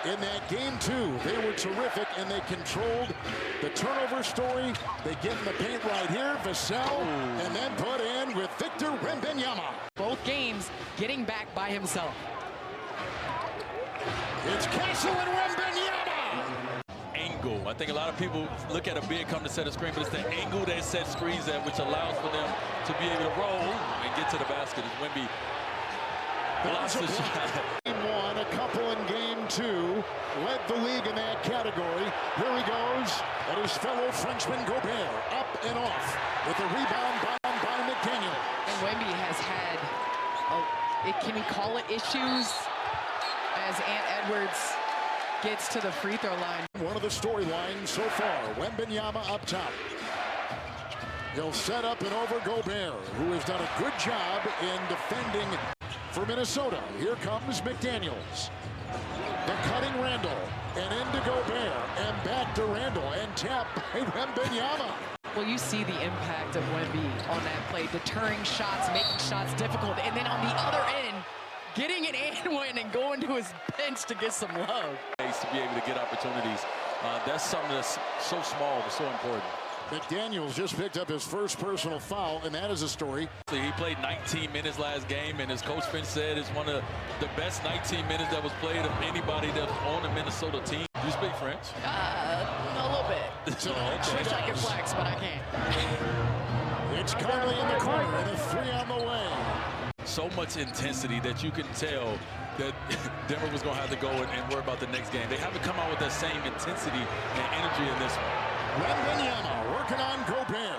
in that game, too. They were terrific, and they controlled the turnover story. They get in the paint right here. Vassell, and then put in with Victor Wembanyama. Both games getting back by himself. It's Castle and Wembanyama. Angle. I think a lot of people look at a big come to set a screen, but it's the angle that set screens at, which allows for them to be able to roll and get to the basket. As Wemby blocks the shot. Game one, a couple in game two, led the league in that category. Here he goes, and his fellow Frenchman Gobert up and off with the rebound by McDaniels. And Wemby has had, can we call it issues, as Ant Edwards gets to the free throw line. One of the storylines so far, Wembanyama up top. He'll set up and over Gobert, who has done a good job in defending for Minnesota. Here comes McDaniels. The cutting Randle, and into Gobert, and back to Randle, and tap by Wembanyama. Well, you see the impact of Wemby on that play, deterring shots, making shots difficult, and then on the other end, getting an and one and going to his bench to get some love. To be able to get opportunities. That's something that's so small but so important. McDaniels just picked up his first personal foul, and that is a story. He played 19 minutes last game, and as Coach Finch said, it's one of the best 19 minutes that was played of anybody that's on the Minnesota team. Do you speak French? A little bit. So I wish I could flex, but I can't. It's Conley in the corner, and a three on the way. So much intensity that you can tell that Denver was going to have to go and worry about the next game. They haven't come out with that same intensity and energy in this one. Wembanyama working on Gobert.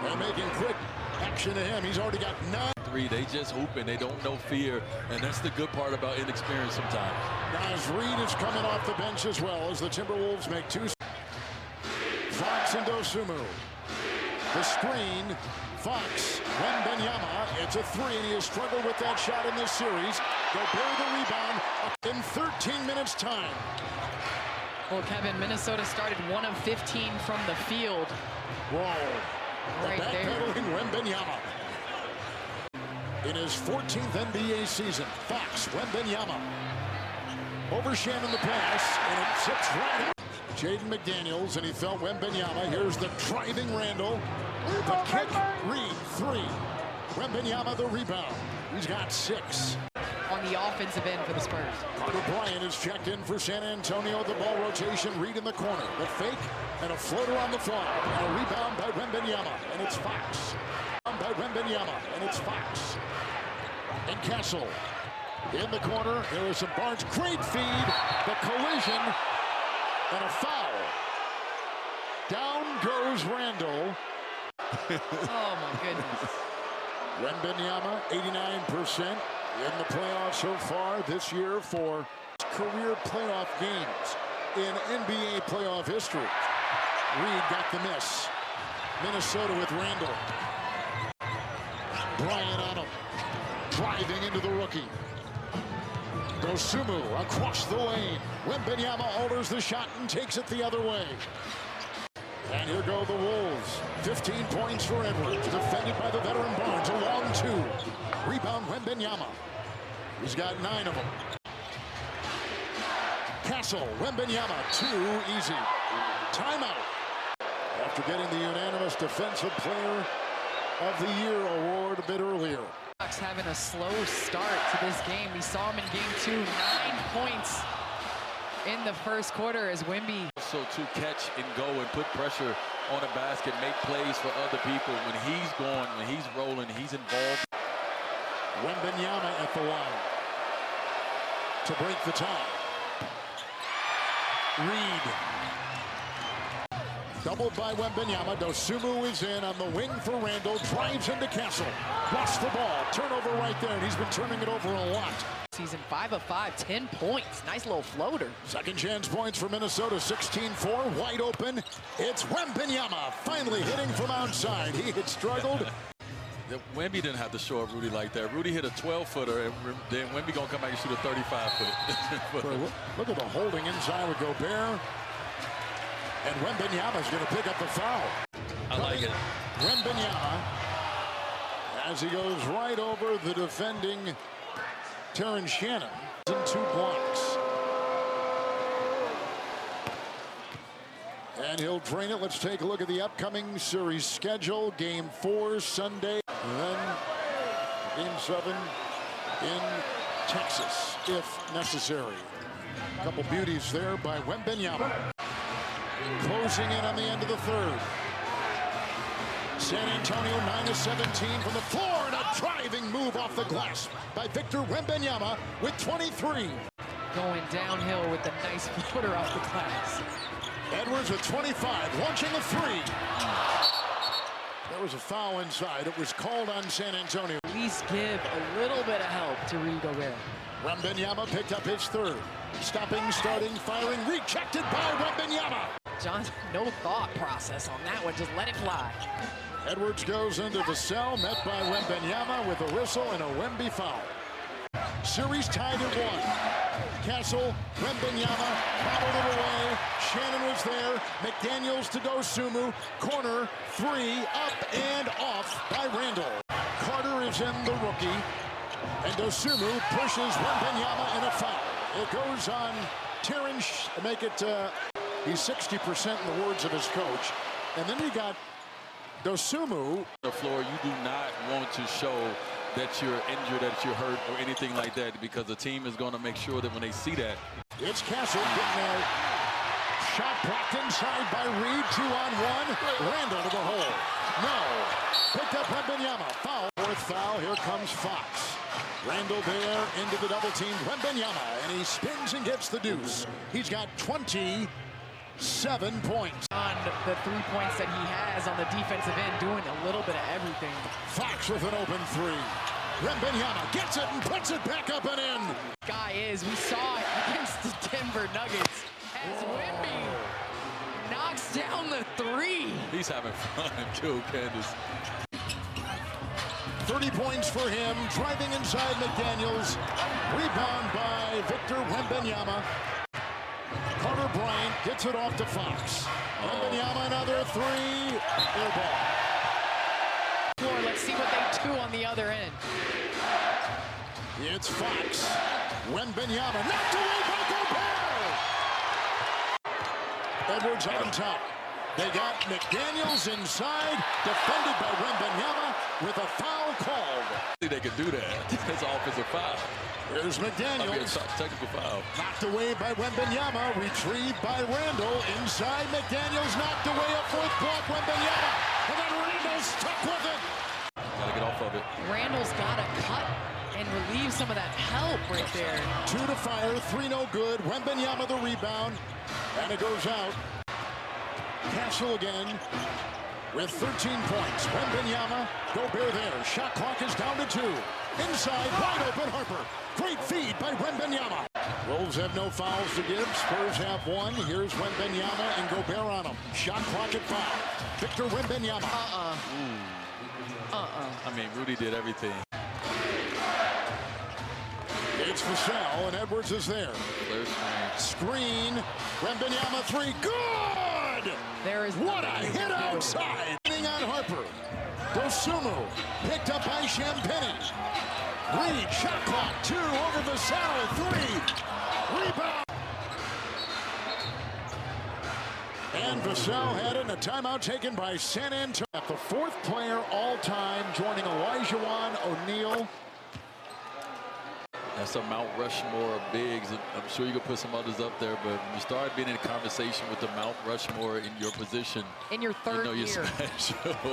They're making quick action to him. He's already got 9. They just hooping. They don't know fear, and that's the good part about inexperience sometimes. Guys, Reed is coming off the bench as well as the Timberwolves make 2. Fox and Dosunmu. The screen. Fox, Wembanyama, it's a 3, and he has struggled with that shot in this series. Gobert the rebound in 13 minutes time. Well, Kevin, Minnesota started 1 of 15 from the field. Whoa. Right there. Backpedaling Wembanyama. In his 14th NBA season, Fox, Wembanyama. Over Shannon the pass, and it sits right out. Jaden McDaniels, and he felt Wembanyama. Here's the driving Randle. The kick, Reed, 3. Wembanyama the rebound. He's got 6. On the offensive end for the Spurs. Carter Bryant is checked in for San Antonio. The ball rotation, Reed in the corner. The fake, and a floater on the fly. And a rebound by Wembanyama, and it's Fox. By Wembanyama, and it's Fox. And Castle in the corner. There is some Barnes. Great feed. The collision, and a foul. Down goes Randle. Oh, my goodness. Wembanyama, 89% in the playoffs so far this year for career playoff games in NBA playoff history. Reed got the miss. Minnesota with Randle. Bryant on him. Driving into the rookie. Dosunmu across the lane. Wembanyama alters the shot and takes it the other way. And here go the Wolves. 15 points for Edwards. Defended by the veteran Barnes. A long 2. Rebound Wembanyama. He's got 9 of them. Castle, Wembanyama, 2 easy. Timeout. After getting the unanimous Defensive Player of the Year award a bit earlier. Fox having a slow start to this game. We saw him in game 2, 9 points in the first quarter as Wemby. So to catch and go and put pressure on a basket, make plays for other people. When he's going, when he's rolling, he's involved. Wembanyama at the line to break the tie. Reed. Doubled by Wembanyama. Dosunmu is in on the wing for Randle. Drives into Castle. Lost the ball. Turnover right there, and he's been turning it over a lot. Season 5 of 5, 10 points. Nice little floater. Second chance points for Minnesota, 16-4, wide open. It's Wembanyama finally hitting from outside. He had struggled. Wemby didn't have to show up Rudy like that. Rudy hit a 12-footer, and then Wemby gonna come back and shoot a 35-footer. Look at the holding inside with Gobert. And Wembanyama's gonna pick up the foul. I like it. Wembanyama, as he goes right over the defending Terrence Shannon, and 2 blocks. And he'll drain it. Let's take a look at the upcoming series schedule. Game 4 Sunday. And then Game 7 in Texas, if necessary. A couple beauties there by Wembanyama. Closing in on the end of the third. San Antonio 9-17 from the floor, and a driving move off the glass by Victor Wembanyama with 23. Going downhill with the nice floater off the glass. Edwards with 25, launching a three. There was a foul inside. It was called on San Antonio. At least give a little bit of help to Rudy Gobert. Wembanyama picked up his third. Stopping, starting, firing, rejected by Wembanyama. John, no thought process on that one. Just let it fly. Edwards goes into Vassell, met by Wembanyama with a whistle and a Wemby foul. Series tied at 1. Castle, Wembanyama, bobbled it away. Shannon was there. McDaniels to Dosunmu. Corner, 3, up and off by Randle. Carter is in, the rookie. And Dosunmu pushes Wembanyama in a foul. It goes on Terrence, make it, he's 60% in the words of his coach. And then we got Dosunmu. The floor, you do not want to show that you're injured, that you're hurt, or anything like that, because the team is going to make sure that when they see that. It's Castle getting a shot blocked inside by Reed. 2-on-1. Randle to the hole. No. Picked up Wembanyama. Foul. Fourth foul. Here comes Fox. Randle there into the double team. Wembanyama, and he spins and gets the deuce. He's got 27 points. On the 3 points that he has on the defensive end, doing a little bit of everything. Fox with an open 3. Wembanyama gets it and puts it back up and in. Guy is, we saw it against the Denver Nuggets as Wemby knocks down the 3. He's having fun too, Candace. 30 points for him, driving inside McDaniels. Rebound by Victor Wembanyama. Carter Bryant gets it off to Fox. Wembanyama, another 3. Air ball. Let's see what they do on the other end. It's Fox. Wembanyama knocked away by Gobert. Edwards on top. They got McDaniels inside, defended by Wembanyama with a foul called. They could do that. It's an offensive foul. Here's McDaniels. Technical foul. Knocked away by Wembanyama, retrieved by Randle. Inside, McDaniels knocked away a fourth block. Wembanyama, and then Randle's stuck with it. Gotta get off of it. Randle's got to cut and relieve some of that help right there. 2 to fire, 3 no good. Wembanyama the rebound, and it goes out. Castle again with 13 points. Wembanyama, Gobert there. Shot clock is down to 2. Inside, wide open Harper. Great feed by Wembanyama. Wolves have no fouls to give. Spurs have 1. Here's Wembanyama and Gobert on him. Shot clock at 5. Victor Wembanyama. I mean, Rudy did everything. It's Vassell, and Edwards is there. Screen. Wembanyama 3. Good! There is what a hit outside. On Harper. Dosunmu picked up by Champagnie. Reed, shot clock, 2 over Vassell, 3. Rebound. And Vassell had it in a timeout taken by San Antonio. The 4th player all-time, joining Elijah O'Neal. That's a Mount Rushmore of bigs. I'm sure you could put some others up there, but when you start being in a conversation with the Mount Rushmore in your position, in your third you know you're year. special.